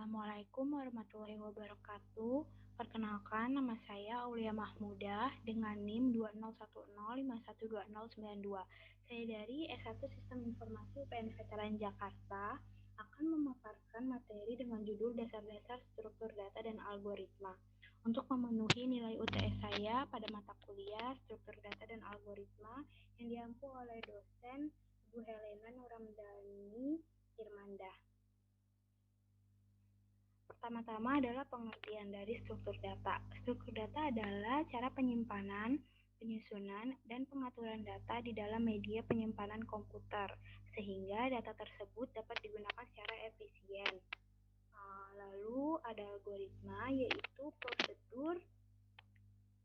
Assalamualaikum warahmatullahi wabarakatuh. Perkenalkan, nama saya Aulia Mahmudah dengan NIM 2010512092. Saya dari S1 Sistem Informasi UPN Veteran Jakarta akan memaparkan materi dengan judul Dasar-dasar Struktur Data dan Algoritma. Untuk memenuhi nilai UTS saya pada mata kuliah Struktur Data dan Algoritma yang diampu oleh dosen Ibu Helena Nuramdani Irmandah. Pertama-tama adalah pengertian dari struktur data. Struktur data adalah cara penyimpanan, penyusunan, dan pengaturan data di dalam media penyimpanan komputer, sehingga data tersebut dapat digunakan secara efisien. Lalu ada algoritma, yaitu prosedur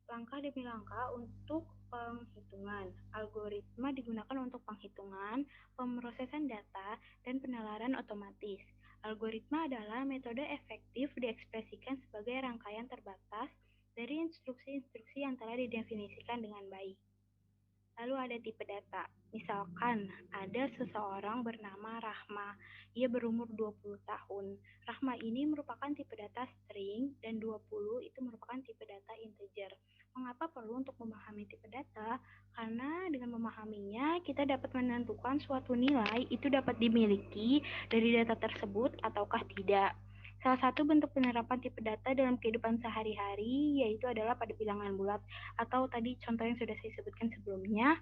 langkah demi langkah untuk penghitungan. Algoritma digunakan untuk penghitungan, pemrosesan data, dan penalaran otomatis. Algoritma adalah metode efektif diekspresikan sebagai rangkaian terbatas dari instruksi-instruksi yang telah didefinisikan dengan baik. Lalu ada tipe data. Misalkan ada seseorang bernama Rahma. Ia berumur 20 tahun. Rahma ini merupakan tipe data string dan 20 itu merupakan tipe data integer. Mengapa perlu untuk memahami tipe data? Karena dengan memahaminya, kita dapat menentukan suatu nilai itu dapat dimiliki dari data tersebut ataukah tidak. Salah satu bentuk penerapan tipe data dalam kehidupan sehari-hari yaitu adalah pada bilangan bulat atau tadi contoh yang sudah saya sebutkan sebelumnya.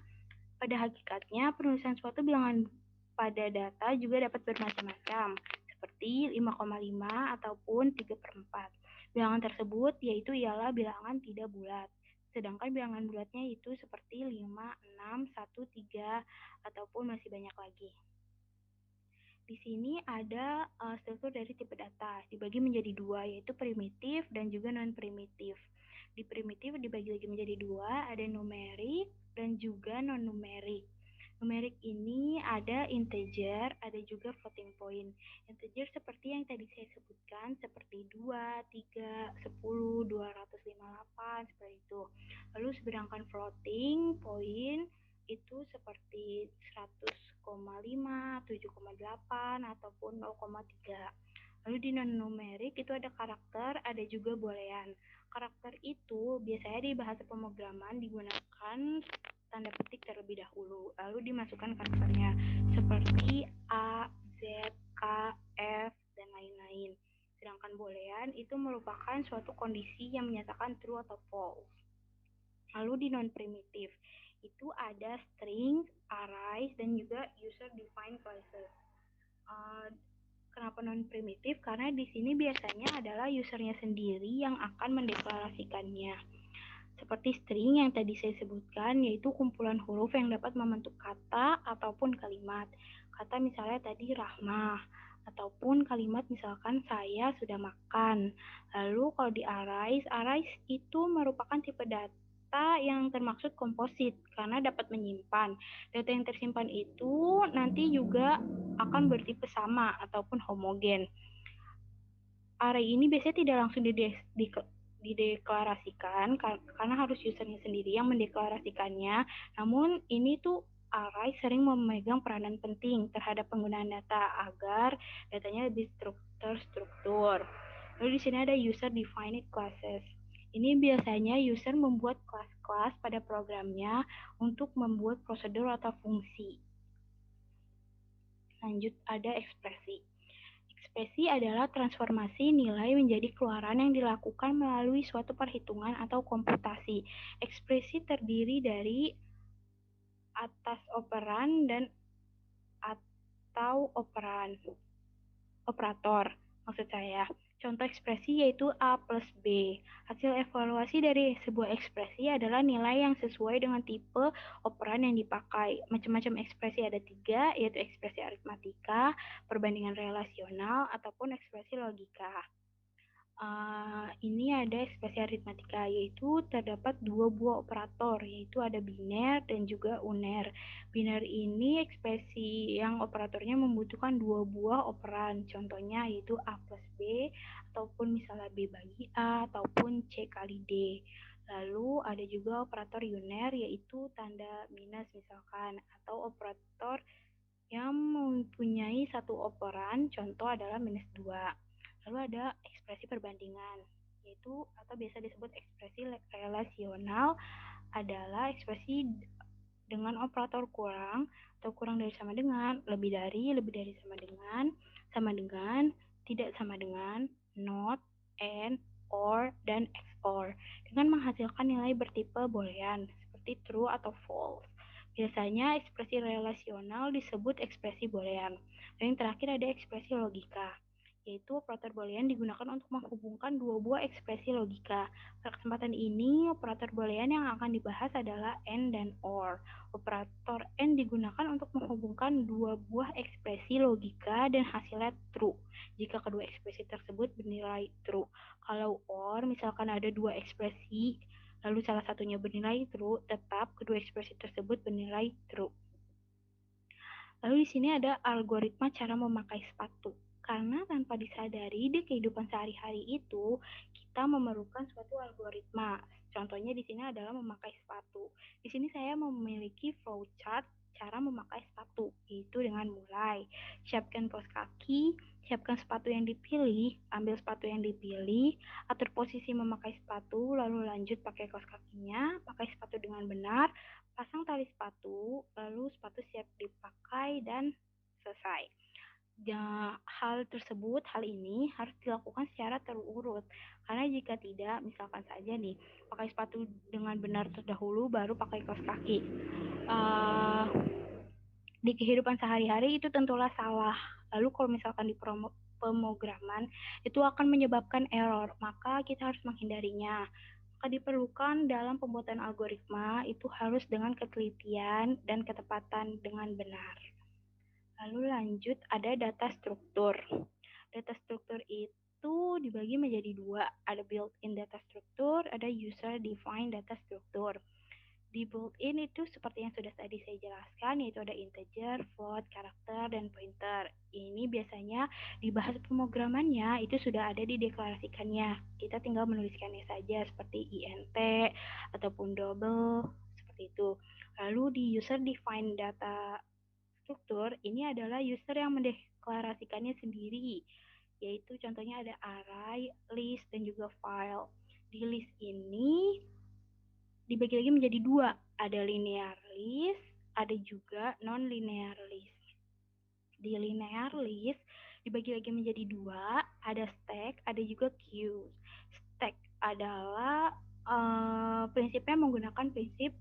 Pada hakikatnya, penulisan suatu bilangan pada data juga dapat bermacam-macam, seperti 5,5 ataupun 3/4. Bilangan tersebut yaitu ialah bilangan tidak bulat. Sedangkan bilangan bulatnya itu seperti 5, 6, 1, 3, ataupun masih banyak lagi. Di sini ada struktur dari tipe data, dibagi menjadi dua, yaitu primitif dan juga non-primitif. Di primitif dibagi lagi menjadi dua, ada numerik dan juga non-numerik. Numerik ini ada integer, ada juga floating point. Integer seperti yang tadi saya sebutkan, seperti 2, 3, 10, 258, seperti itu. Lalu sedangkan floating point itu seperti 100,5, 7,8, ataupun 0,3. Lalu di non-numerik itu ada karakter, ada juga boolean. Karakter itu biasanya di bahasa pemrograman digunakan tanda petik terlebih dahulu, lalu dimasukkan karakternya seperti A, Z, K, F, dan lain-lain. Sedangkan boolean itu merupakan suatu kondisi yang menyatakan true atau false. Lalu di non-primitif itu ada string, arrays, dan juga user-defined classes. Kenapa non-primitif? Karena di sini biasanya adalah usernya sendiri yang akan mendeklarasikannya. Seperti string yang tadi saya sebutkan, yaitu kumpulan huruf yang dapat membentuk kata ataupun kalimat. Kata misalnya tadi rahmah, ataupun kalimat misalkan saya sudah makan. Lalu kalau di arrays itu merupakan tipe data yang termaksud komposit karena dapat menyimpan. Data yang tersimpan itu nanti juga akan bertipe sama ataupun homogen. Array ini biasanya tidak langsung dideklarasikan karena harus usernya sendiri yang mendeklarasikannya. Namun ini tuh array sering memegang peranan penting terhadap penggunaan data agar datanya lebih terstruktur. Lalu di sini ada user defined classes. Ini biasanya user membuat kelas-kelas pada programnya untuk membuat prosedur atau fungsi. Lanjut ada ekspresi. Ekspresi adalah transformasi nilai menjadi keluaran yang dilakukan melalui suatu perhitungan atau komputasi. Ekspresi terdiri dari atas operan dan atau operator. Maksud saya, contoh ekspresi yaitu A plus B. Hasil evaluasi dari sebuah ekspresi adalah nilai yang sesuai dengan tipe operan yang dipakai. Macam-macam ekspresi ada 3, yaitu ekspresi aritmatika, perbandingan relasional, ataupun ekspresi logika. Ini ada ekspresi aritmatika, yaitu terdapat 2 buah operator, yaitu ada biner dan juga uner. Biner ini ekspresi yang operatornya membutuhkan 2 buah operan, contohnya yaitu A plus B, ataupun misalnya B bagi A, ataupun C kali D. Lalu ada juga operator uner, yaitu tanda minus misalkan, atau operator yang mempunyai satu operan, contoh adalah minus 2. Lalu ada ekspresi perbandingan, yaitu atau biasa disebut ekspresi relasional, adalah ekspresi dengan operator kurang atau kurang dari sama dengan, lebih dari sama dengan, tidak sama dengan, not, and, or, dan XOR dengan menghasilkan nilai bertipe boolean seperti true atau false. Biasanya ekspresi relasional disebut ekspresi boolean. Dan yang terakhir ada ekspresi logika, yaitu operator boolean digunakan untuk menghubungkan dua buah ekspresi logika. Pada kesempatan ini, operator boolean yang akan dibahas adalah and dan or. Operator and digunakan untuk menghubungkan dua buah ekspresi logika dan hasilnya true, jika kedua ekspresi tersebut bernilai true. Kalau or, misalkan ada dua ekspresi, lalu salah satunya bernilai true, tetap kedua ekspresi tersebut bernilai true. Lalu di sini ada algoritma cara memakai sepatu. Karena tanpa disadari di kehidupan sehari-hari itu, kita memerlukan suatu algoritma. Contohnya di sini adalah memakai sepatu. Di sini saya memiliki flowchart cara memakai sepatu, yaitu dengan mulai siapkan kaos kaki, siapkan sepatu yang dipilih, ambil sepatu yang dipilih, atur posisi memakai sepatu, lalu lanjut pakai kaos kakinya, pakai sepatu dengan benar, pasang tali sepatu, lalu sepatu siap dipakai dan selesai. Hal ini harus dilakukan secara terurut. Karena jika tidak, misalkan saja nih, pakai sepatu dengan benar terdahulu, baru pakai kaos kaki. Di kehidupan sehari-hari itu tentulah salah. Lalu kalau misalkan di pemrograman, itu akan menyebabkan error, maka kita harus menghindarinya. Maka diperlukan dalam pembuatan algoritma itu harus dengan ketelitian dan ketepatan dengan benar. Lalu lanjut ada data struktur. Data struktur itu dibagi menjadi dua, ada built-in data struktur, ada user-defined data struktur. Di built-in itu seperti yang sudah tadi saya jelaskan, yaitu ada integer, float, karakter, dan pointer. Ini biasanya dibahas pemrogramannya itu sudah ada dideklarasikannya. Kita tinggal menuliskannya saja seperti int ataupun double seperti itu. Lalu di user defined data struktur ini adalah user yang mendeklarasikannya sendiri, yaitu contohnya ada array, list, dan juga file. Di list ini dibagi lagi menjadi dua, ada linear list, ada juga non-linear list. Di linear list dibagi lagi menjadi dua, ada stack, ada juga queue. Stack adalah prinsipnya menggunakan prinsip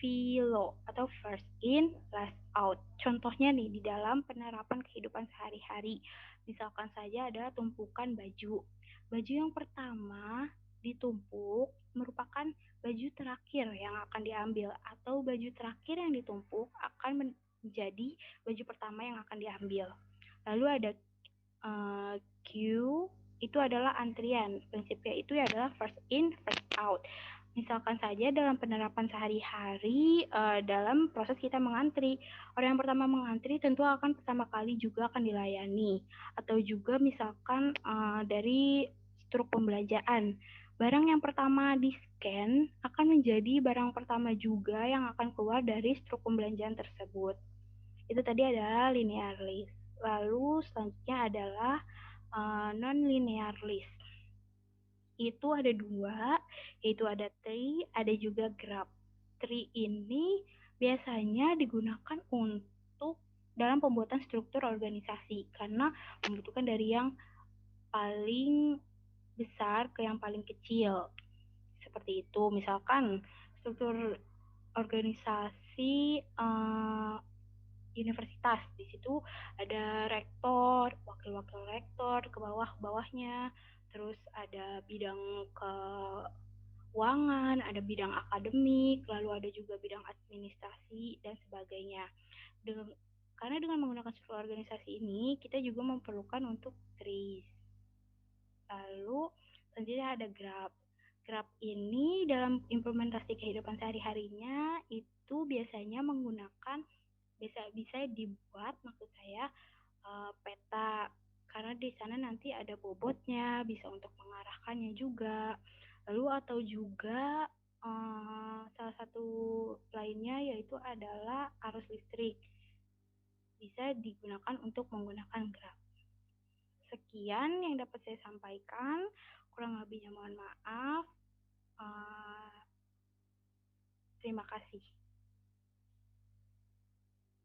VLO atau first in, last out. Contohnya nih di dalam penerapan kehidupan sehari-hari, misalkan saja ada tumpukan baju. Baju yang pertama ditumpuk merupakan baju terakhir yang akan diambil, atau baju terakhir yang ditumpuk akan menjadi baju pertama yang akan diambil. Lalu ada queue, itu adalah antrian. Prinsipnya itu adalah first in, first out. Misalkan saja dalam penerapan sehari-hari, dalam proses kita mengantri, orang yang pertama mengantri tentu akan pertama kali juga akan dilayani. Atau juga misalkan dari struk pembelanjaan, barang yang pertama di-scan akan menjadi barang pertama juga yang akan keluar dari struk pembelanjaan tersebut. Itu tadi adalah linear list. Lalu selanjutnya adalah non-linear list. Itu ada dua, yaitu ada tree, ada juga graph. Tree ini biasanya digunakan untuk dalam pembuatan struktur organisasi, karena membutuhkan dari yang paling besar ke yang paling kecil. Seperti itu, misalkan struktur organisasi universitas. Di situ ada rektor, wakil-wakil rektor, ke bawah-bawahnya, terus ada bidang keuangan, ada bidang akademik, lalu ada juga bidang administrasi, dan sebagainya. Karena dengan menggunakan struktur organisasi ini, kita juga memerlukan untuk trees. Lalu selanjutnya ada graph. Graph ini dalam implementasi kehidupan sehari-harinya itu biasanya menggunakan bisa dibuat, maksud saya, peta, karena di sana nanti ada bobotnya, bisa untuk mengarahkannya juga. Lalu atau juga salah satu lainnya yaitu adalah arus listrik, bisa digunakan untuk menggunakan graf. Sekian. Sekian yang dapat saya sampaikan. Kurang lebihnya mohon maaf. Uh, Terima kasih.